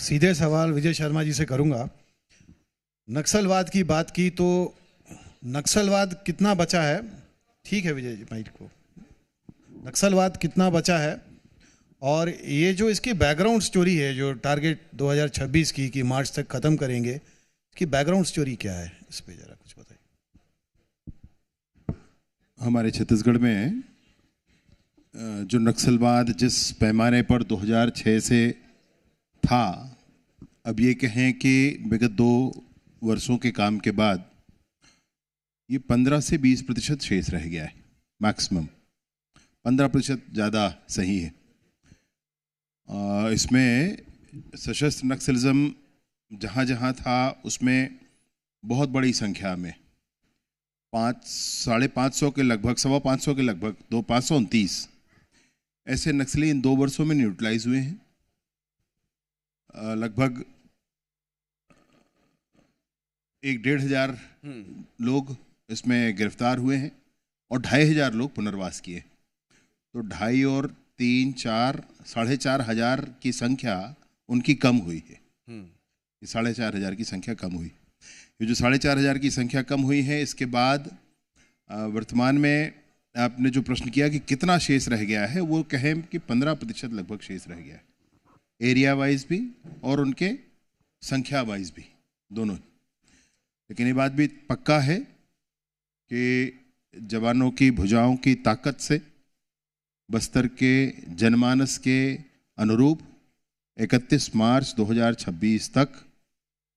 सीधे सवाल विजय शर्मा जी से करूंगा। नक्सलवाद की बात की तो नक्सलवाद कितना बचा है? ठीक है विजय जी, माइक को। नक्सलवाद कितना बचा है और ये जो इसकी बैकग्राउंड स्टोरी है, जो टारगेट 2026 की कि मार्च तक ख़त्म करेंगे, इसकी बैकग्राउंड स्टोरी क्या है? इस पे ज़रा कुछ बताइए। हमारे छत्तीसगढ़ में जो नक्सलवाद जिस पैमाने पर 2006 से था, अब ये कहें कि विगत 2 वर्षों के काम के बाद ये 15 से 20% शेष रह गया है। मैक्सिमम 15% ज़्यादा सही है। इसमें सशस्त्र नक्सलिज्म जहाँ जहाँ था उसमें बहुत बड़ी संख्या में 500-550 के लगभग, 525 के लगभग 529 ऐसे नक्सली इन 2 वर्षों में न्यूट्रलाइज हुए हैं। लगभग 1-1.5 लोग इसमें गिरफ्तार हुए हैं और 2,500 लोग पुनर्वास किए। तो 2.5 और 3, 4, 4,500 की संख्या उनकी कम हुई है। ये 4,500 की संख्या कम हुई। ये जो 4,500 की संख्या कम हुई है, इसके बाद वर्तमान में आपने जो प्रश्न किया कि कितना शेष रह गया है, वो कहें कि 15% लगभग शेष रह गया है, एरिया वाइज भी और उनके संख्या वाइज भी, दोनों। लेकिन ये बात भी पक्का है कि जवानों की भुजाओं की ताकत से बस्तर के जनमानस के अनुरूप 31 मार्च 2026 तक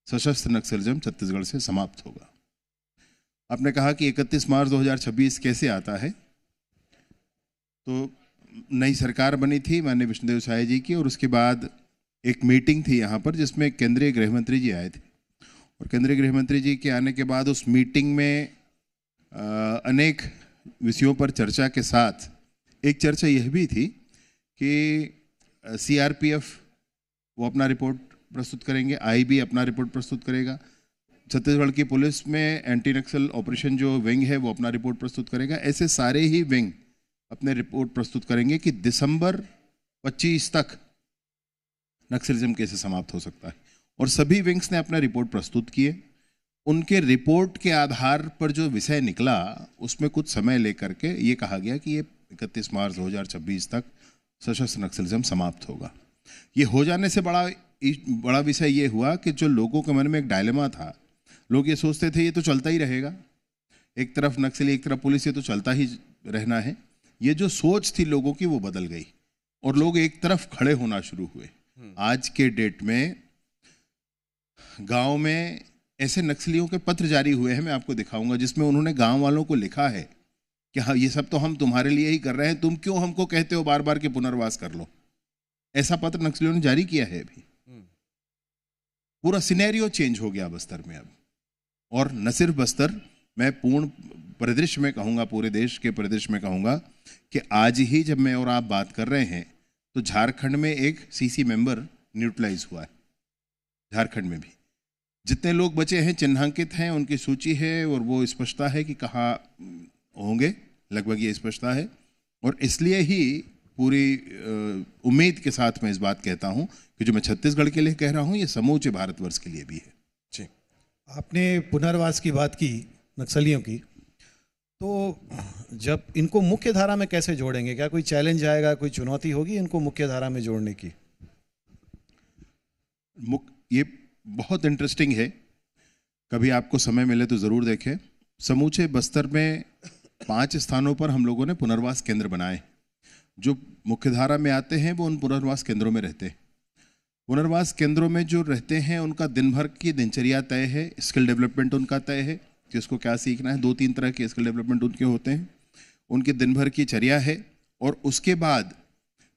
सशस्त्र नक्सलिज्म छत्तीसगढ़ से समाप्त होगा। आपने कहा कि 31 मार्च 2026 कैसे आता है, तो नई सरकार बनी थी माननीय विष्णुदेव साय जी की, और उसके बाद एक मीटिंग थी यहाँ पर जिसमें केंद्रीय गृह मंत्री जी आए थे। और केंद्रीय गृह मंत्री जी के आने के बाद उस मीटिंग में अनेक विषयों पर चर्चा के साथ एक चर्चा यह भी थी कि CRPF वो अपना रिपोर्ट प्रस्तुत करेंगे, IB अपना रिपोर्ट प्रस्तुत करेगा, छत्तीसगढ़ की पुलिस में एंटी नक्सल ऑपरेशन जो विंग है वो अपना रिपोर्ट प्रस्तुत करेगा। ऐसे सारे ही विंग अपने रिपोर्ट प्रस्तुत करेंगे कि दिसंबर 25 तक नक्सलिज्म कैसे समाप्त हो सकता है। और सभी विंग्स ने अपना रिपोर्ट प्रस्तुत किए। उनके रिपोर्ट के आधार पर जो विषय निकला उसमें कुछ समय लेकर के ये कहा गया कि ये 31 मार्च 2026 तक सशस्त्र नक्सलिज्म समाप्त होगा। ये हो जाने से बड़ा विषय ये हुआ कि जो लोगों के मन में एक डायलेमा था, लोग ये सोचते थे ये तो चलता ही रहेगा, एक तरफ नक्सली एक तरफ पुलिस, ये तो चलता ही रहना है। ये जो सोच थी लोगों की वो बदल गई और लोग एक तरफ खड़े होना शुरू हुए। आज के डेट में गांव में ऐसे नक्सलियों के पत्र जारी हुए हैं, मैं आपको दिखाऊंगा, जिसमें उन्होंने गांव वालों को लिखा है कि हाँ ये सब तो हम तुम्हारे लिए ही कर रहे हैं, तुम क्यों हमको कहते हो बार बार कि पुनर्वास कर लो। ऐसा पत्र नक्सलियों ने जारी किया है अभी। पूरा सिनेरियो चेंज हो गया बस्तर में अब। और न सिर्फ बस्तर, मैं पूर्ण परिदृश्य में कहूँगा, पूरे देश के परिदृश्य में कहूँगा कि आज ही जब मैं और आप बात कर रहे हैं तो झारखंड में एक CC मेंबर न्यूट्रलाइज हुआ है। झारखंड में भी जितने लोग बचे हैं चिन्हांकित हैं, उनकी सूची है और वो स्पष्टता है कि कहाँ होंगे, लगभग ये स्पष्टता है। और इसलिए ही पूरी उम्मीद के साथ मैं इस बात कहता हूँ कि जो मैं छत्तीसगढ़ के लिए कह रहा हूँ ये समूचे भारतवर्ष के लिए भी है। जी, आपने पुनर्वास की बात की नक्सलियों की, तो जब इनको मुख्य धारा में कैसे जोड़ेंगे? क्या कोई चैलेंज आएगा, कोई चुनौती होगी इनको मुख्य धारा में जोड़ने की? ये बहुत इंटरेस्टिंग है, कभी आपको समय मिले तो ज़रूर देखें। समूचे बस्तर में 5 स्थानों पर हम लोगों ने पुनर्वास केंद्र बनाए। जो मुख्यधारा में आते हैं वो उन पुनर्वास केंद्रों में रहते हैं। पुनर्वास केंद्रों में जो रहते हैं उनका दिन भर की दिनचर्या तय है, स्किल डेवलपमेंट उनका तय है कि उसको क्या सीखना है। 2-3 तरह के स्किल डेवलपमेंट उनके होते हैं, उनके दिन भर की चर्या है। और उसके बाद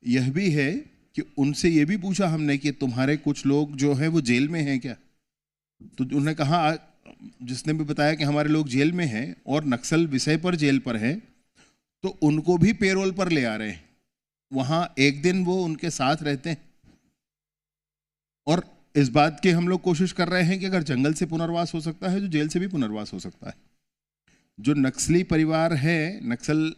यह भी है कि उनसे ये भी पूछा हमने कि तुम्हारे कुछ लोग जो हैं वो जेल में हैं क्या? तो उन्होंने कहा, जिसने भी बताया कि हमारे लोग जेल में हैं और नक्सल विषय पर जेल पर हैं, तो उनको भी पेरोल पर ले आ रहे हैं। वहाँ एक दिन वो उनके साथ रहते हैं। और इस बात की हम लोग कोशिश कर रहे हैं कि अगर जंगल से पुनर्वास हो सकता है तो जेल से भी पुनर्वास हो सकता है। जो नक्सली परिवार है, नक्सल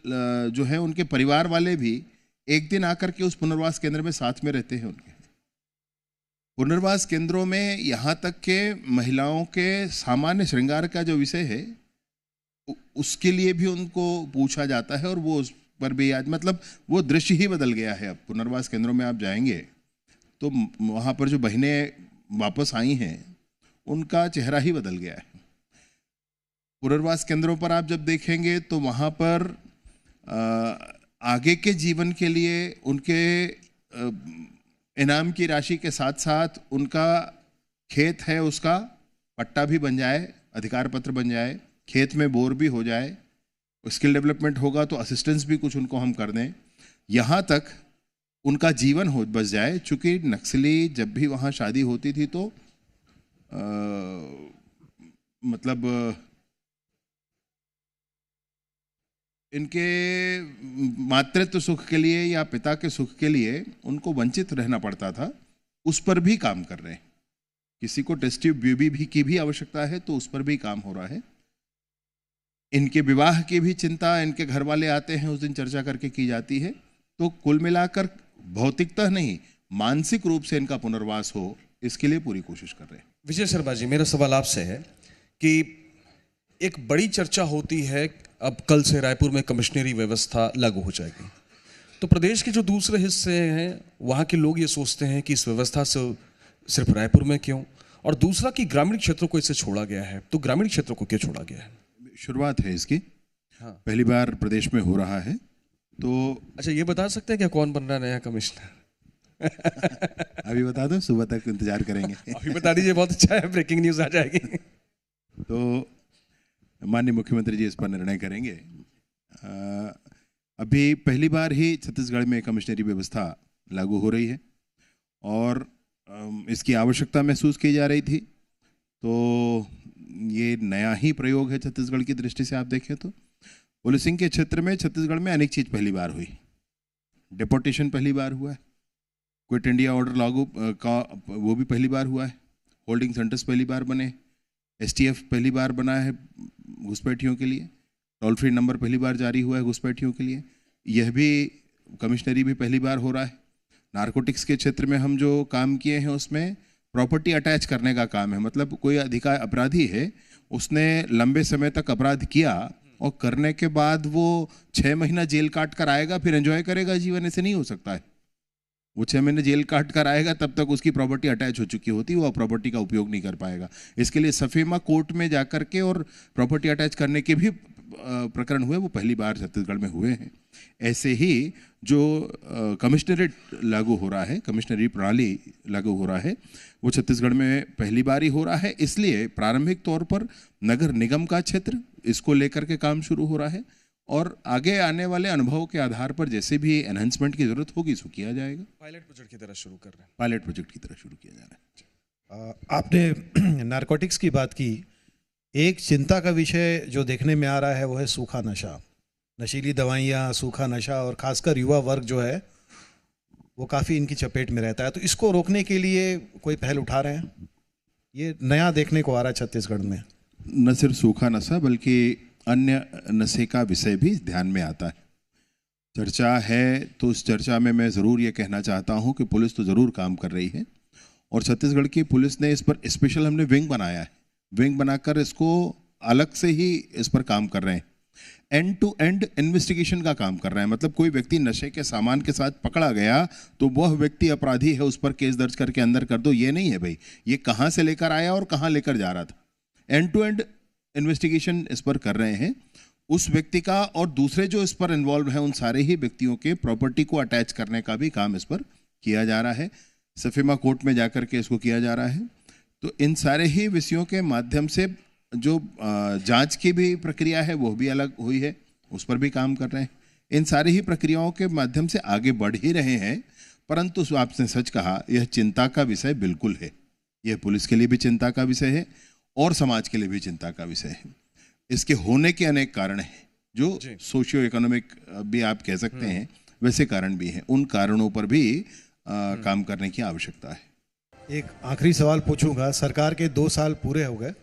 जो है, उनके परिवार वाले भी एक दिन आकर के उस पुनर्वास केंद्र में साथ में रहते हैं उनके। पुनर्वास केंद्रों में यहाँ तक के महिलाओं के सामान्य श्रृंगार का जो विषय है उसके लिए भी उनको पूछा जाता है, और वो उस पर भी आज मतलब वो दृश्य ही बदल गया है। अब पुनर्वास केंद्रों में आप जाएंगे तो वहाँ पर जो बहनें वापस आई हैं उनका चेहरा ही बदल गया है। पुनर्वास केंद्रों पर आप जब देखेंगे तो वहाँ पर आगे के जीवन के लिए उनके इनाम की राशि के साथ साथ उनका खेत है उसका पट्टा भी बन जाए, अधिकार पत्र बन जाए, खेत में बोर भी हो जाए, स्किल डेवलपमेंट होगा तो असिस्टेंस भी कुछ उनको हम कर दें, यहाँ तक उनका जीवन हो बच जाए। चूँकि नक्सली जब भी वहाँ शादी होती थी तो मतलब इनके मातृत्व सुख के लिए या पिता के सुख के लिए उनको वंचित रहना पड़ता था, उस पर भी काम कर रहे हैं। किसी को टेस्ट ट्यूब बेबी की भी आवश्यकता है तो उस पर भी काम हो रहा है। इनके विवाह की भी चिंता, इनके घर वाले आते हैं उस दिन चर्चा करके की जाती है। तो कुल मिलाकर भौतिकता नहीं, मानसिक रूप से इनका पुनर्वास हो, इसके लिए पूरी कोशिश कर रहे हैं। विजय शर्मा जी, मेरा सवाल आपसे है कि एक बड़ी चर्चा होती है अब कल से रायपुर में कमिश्नरी व्यवस्था लागू हो जाएगी, तो प्रदेश के जो दूसरे हिस्से हैं वहाँ के लोग ये सोचते हैं कि इस व्यवस्था से सिर्फ रायपुर में क्यों, और दूसरा कि ग्रामीण क्षेत्रों को इससे छोड़ा गया है, तो ग्रामीण क्षेत्रों को क्यों छोड़ा गया है? शुरुआत है इसकी, हाँ, पहली बार प्रदेश में हो रहा है। तो अच्छा, ये बता सकते हैं क्या कौन बन रहा है नया कमिश्नर? अभी बता दो, सुबह तक इंतजार करेंगे। अभी बता दीजिए, बहुत अच्छा है, ब्रेकिंग न्यूज़ आ जाएगी। तो माननीय मुख्यमंत्री जी इस पर निर्णय करेंगे। अभी पहली बार ही छत्तीसगढ़ में कमिश्नरी व्यवस्था लागू हो रही है और इसकी आवश्यकता महसूस की जा रही थी। तो ये नया ही प्रयोग है छत्तीसगढ़ की दृष्टि से। आप देखें तो पुलिसिंग के क्षेत्र में छत्तीसगढ़ में अनेक चीज़ पहली बार हुई। डिपोटेशन पहली बार हुआ है, क्विट इंडिया ऑर्डर लागू का वो भी पहली बार हुआ है, होल्डिंग सेंटर्स पहली बार बने, STF पहली बार बना है घुसपैठियों के लिए, टोल फ्री नंबर पहली बार जारी हुआ है घुसपैठियों के लिए, यह भी कमिश्नरी भी पहली बार हो रहा है। नारकोटिक्स के क्षेत्र में हम जो काम किए हैं उसमें प्रॉपर्टी अटैच करने का काम है। मतलब कोई अधिकार अपराधी है, उसने लंबे समय तक अपराध किया और करने के बाद वो 6 महीना जेल काट कर आएगा, फिर एंजॉय करेगा जीवन, ऐसे नहीं हो सकता है। वो 6 महीने जेल काट कर आएगा, तब तक उसकी प्रॉपर्टी अटैच हो चुकी होती है, वो प्रॉपर्टी का उपयोग नहीं कर पाएगा। इसके लिए सफेमा कोर्ट में जाकर के और प्रॉपर्टी अटैच करने के भी प्रकरण हुए, वो पहली बार छत्तीसगढ़ में हुए हैं। ऐसे ही जो कमिश्नरेट लागू हो रहा है, कमिश्नरी प्रणाली लागू हो रहा है, वो छत्तीसगढ़ में पहली बार ही हो रहा है। इसलिए प्रारंभिक तौर पर नगर निगम का क्षेत्र, इसको लेकर के काम शुरू हो रहा है और आगे आने वाले अनुभव के आधार पर जैसे भी एनहांसमेंट की जरूरत होगी सो किया जाएगा। पायलट प्रोजेक्ट की तरह शुरू कर रहे हैं। पायलट प्रोजेक्ट की तरह शुरू किया जा रहा है। आपने नारकोटिक्स की बात की, एक चिंता का विषय जो देखने में आ रहा है वो है सूखा नशा, नशीली दवाइयाँ, सूखा नशा, और खासकर युवा वर्ग जो है वो काफ़ी इनकी चपेट में रहता है। तो इसको रोकने के लिए कोई पहल उठा रहे हैं? ये नया देखने को आ रहा है छत्तीसगढ़ में। न सिर्फ सूखा नशा बल्कि अन्य नशे का विषय भी ध्यान में आता है। चर्चा है तो उस चर्चा में मैं ज़रूर ये कहना चाहता हूँ कि पुलिस तो ज़रूर काम कर रही है और छत्तीसगढ़ की पुलिस ने इस पर स्पेशल हमने विंग बनाया है। विंग बनाकर इसको अलग से ही इस पर काम कर रहे हैं। एंड टू एंड इन्वेस्टिगेशन का काम कर रहे हैं। मतलब कोई व्यक्ति नशे के सामान के साथ पकड़ा गया तो वह व्यक्ति अपराधी है, उस पर केस दर्ज करके अंदर कर दो, ये नहीं है भाई, ये कहाँ से लेकर आया और कहाँ लेकर जा रहा था। एंड टू एंड इन्वेस्टिगेशन इस पर कर रहे हैं। उस व्यक्ति का और दूसरे जो इस पर इन्वॉल्व हैं उन सारे ही व्यक्तियों के प्रॉपर्टी को अटैच करने का भी काम इस पर किया जा रहा है। सफेमा कोर्ट में जाकर के इसको किया जा रहा है। तो इन सारे ही विषयों के माध्यम से जो जांच की भी प्रक्रिया है वो भी अलग हुई है, उस पर भी काम कर रहे हैं। इन सारी ही प्रक्रियाओं के माध्यम से आगे बढ़ ही रहे हैं। परंतु आपने सच कहा, यह चिंता का विषय बिल्कुल है। यह पुलिस के लिए भी चिंता का विषय है और समाज के लिए भी चिंता का विषय है। इसके होने के अनेक कारण हैं, जो सोशियो इकोनॉमिक भी आप कह सकते हैं, वैसे कारण भी हैं। उन कारणों पर भी काम करने की आवश्यकता है। एक आखिरी सवाल पूछूंगा। सरकार के 2 साल पूरे हो गए,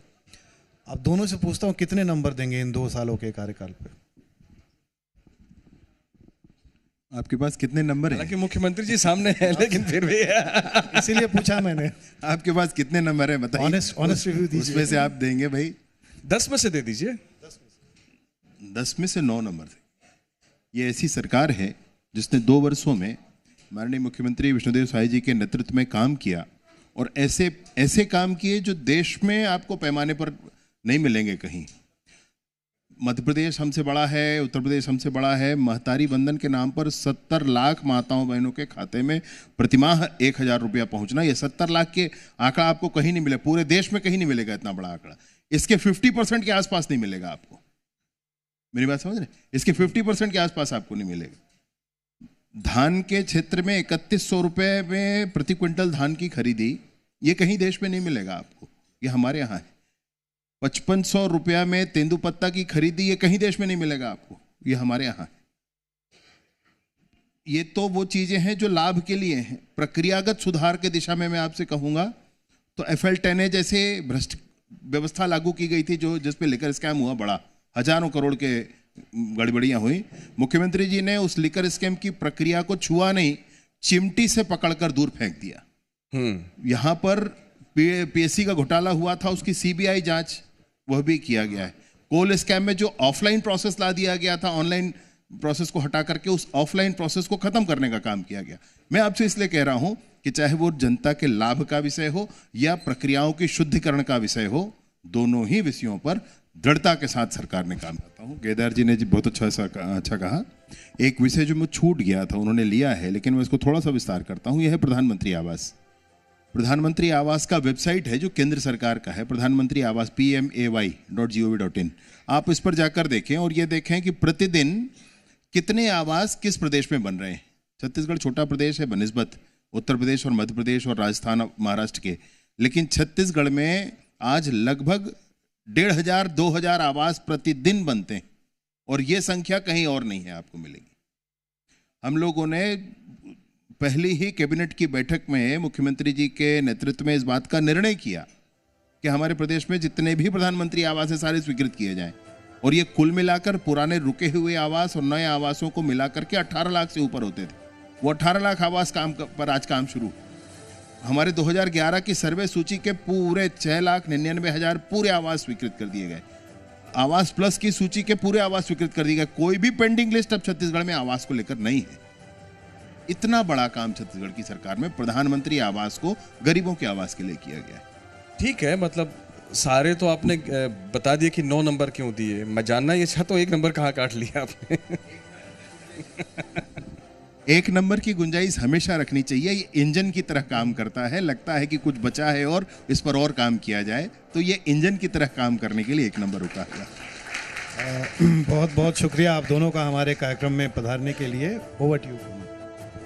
अब दोनों से पूछता हूँ कितने नंबर देंगे इन 2 सालों के कार्यकाल पे? आपके पास कितने नंबर हैं? हालांकि मुख्यमंत्री जी सामने है, लेकिन फिर भी इसीलिए पूछा मैंने। आपके पास कितने नंबर हैं बताइए। ऑनेस्ट रिव्यू दीजिए। उसमें से आप देंगे भाई 10 में से दे दीजिए। 10 में से 9 नंबर थे। ये ऐसी सरकार है जिसने 2 वर्षों में माननीय मुख्यमंत्री विष्णुदेव साय जी के नेतृत्व में काम किया, और ऐसे ऐसे काम किए जो देश में आपको पैमाने पर नहीं मिलेंगे कहीं। मध्य प्रदेश हमसे बड़ा है, उत्तर प्रदेश हमसे बड़ा है। महतारी बंधन के नाम पर 70 लाख माताओं बहनों के खाते में प्रतिमाह 1000 रुपया पहुंचना, ये 70 लाख के आंकड़ा आपको कहीं नहीं मिले, पूरे देश में कहीं नहीं मिलेगा इतना बड़ा आंकड़ा। इसके 50% के आसपास नहीं मिलेगा आपको। मेरी बात समझ रहे? इसके 50% के आसपास आपको नहीं मिलेगा। धान के क्षेत्र में 3100 रुपये में प्रति क्विंटल धान की खरीदी, ये कहीं देश में नहीं मिलेगा आपको, ये हमारे यहाँ है। 5500 रुपया में तेंदुपत्ता की खरीदी, ये कहीं देश में नहीं मिलेगा आपको, ये हमारे यहाँ है। ये तो वो चीजें हैं जो लाभ के लिए हैं। प्रक्रियागत सुधार के दिशा में मैं आपसे कहूंगा तो FL10A जैसे भ्रष्ट व्यवस्था लागू की गई थी, जो जिसपे लिकर स्कैम हुआ बड़ा, हजारों करोड़ के गड़बड़ियां हुई। मुख्यमंत्री जी ने उस लिकर स्कैम की प्रक्रिया को छुआ नहीं, चिमटी से पकड़कर दूर फेंक दिया। यहां पर PSC का घोटाला हुआ था, उसकी CBI जांच वह भी किया गया है। कोल स्कैम में जो ऑफलाइन प्रोसेस ला दिया गया था, ऑनलाइन प्रोसेस को हटा करके उस ऑफलाइन प्रोसेस को खत्म करने का काम किया गया। मैं आपसे इसलिए कह रहा हूं कि चाहे वो जनता के लाभ का विषय हो या प्रक्रियाओं की शुद्धिकरण का विषय हो, दोनों ही विषयों पर दृढ़ता के साथ सरकार ने काम करता हूं। केदार जी ने जी बहुत अच्छा कहा। एक विषय जो मुझे छूट गया था उन्होंने लिया है, लेकिन मैं इसको थोड़ा सा विस्तार करता हूं। यह है प्रधानमंत्री आवास। प्रधानमंत्री आवास का वेबसाइट है जो केंद्र सरकार का है, प्रधानमंत्री आवास PMAY.gov.in। आप इस पर जाकर देखें और ये देखें कि प्रतिदिन कितने आवास किस प्रदेश में बन रहे हैं। छत्तीसगढ़ छोटा प्रदेश है बनिस्बत उत्तर प्रदेश और मध्य प्रदेश और राजस्थान महाराष्ट्र के, लेकिन छत्तीसगढ़ में आज लगभग 1500-2000 आवास प्रतिदिन बनते हैं, और ये संख्या कहीं और नहीं है आपको मिलेगी। हम लोगों ने पहली ही कैबिनेट की बैठक में मुख्यमंत्री जी के नेतृत्व में इस बात का निर्णय किया कि हमारे प्रदेश में जितने भी प्रधानमंत्री आवास है सारे स्वीकृत किए जाएं, और ये कुल मिलाकर पुराने रुके हुए आवास और नए आवासों को मिलाकर के 18 लाख से ऊपर होते थे। वो 18 लाख आवास पर आज काम शुरू। हमारे 2011 की सर्वे सूची के पूरे 6,99,000 पूरे आवास स्वीकृत कर दिए गए। आवास प्लस की सूची के पूरे आवास स्वीकृत कर दिए गए। कोई भी पेंडिंग लिस्ट अब छत्तीसगढ़ में आवास को लेकर नहीं है। इतना बड़ा काम छत्तीसगढ़ की सरकार में प्रधानमंत्री आवास को गरीबों के आवास के लिए किया गया है। ठीक है, मतलब सारे तो आपने बता दिए कि 9 नंबर क्यों दिए। मैं जानना ये चाहता हूँ 1 नंबर कहाँ काट लिया आपने। 1 नंबर की गुंजाइश हमेशा रखनी चाहिए। ये इंजन की तरह काम करता है। लगता है कि कुछ बचा है और इस पर और काम किया जाए, तो ये इंजन की तरह काम करने के लिए 1 नंबर रुका है। बहुत बहुत शुक्रिया आप दोनों का हमारे कार्यक्रम में पधारने के लिए। Over to you.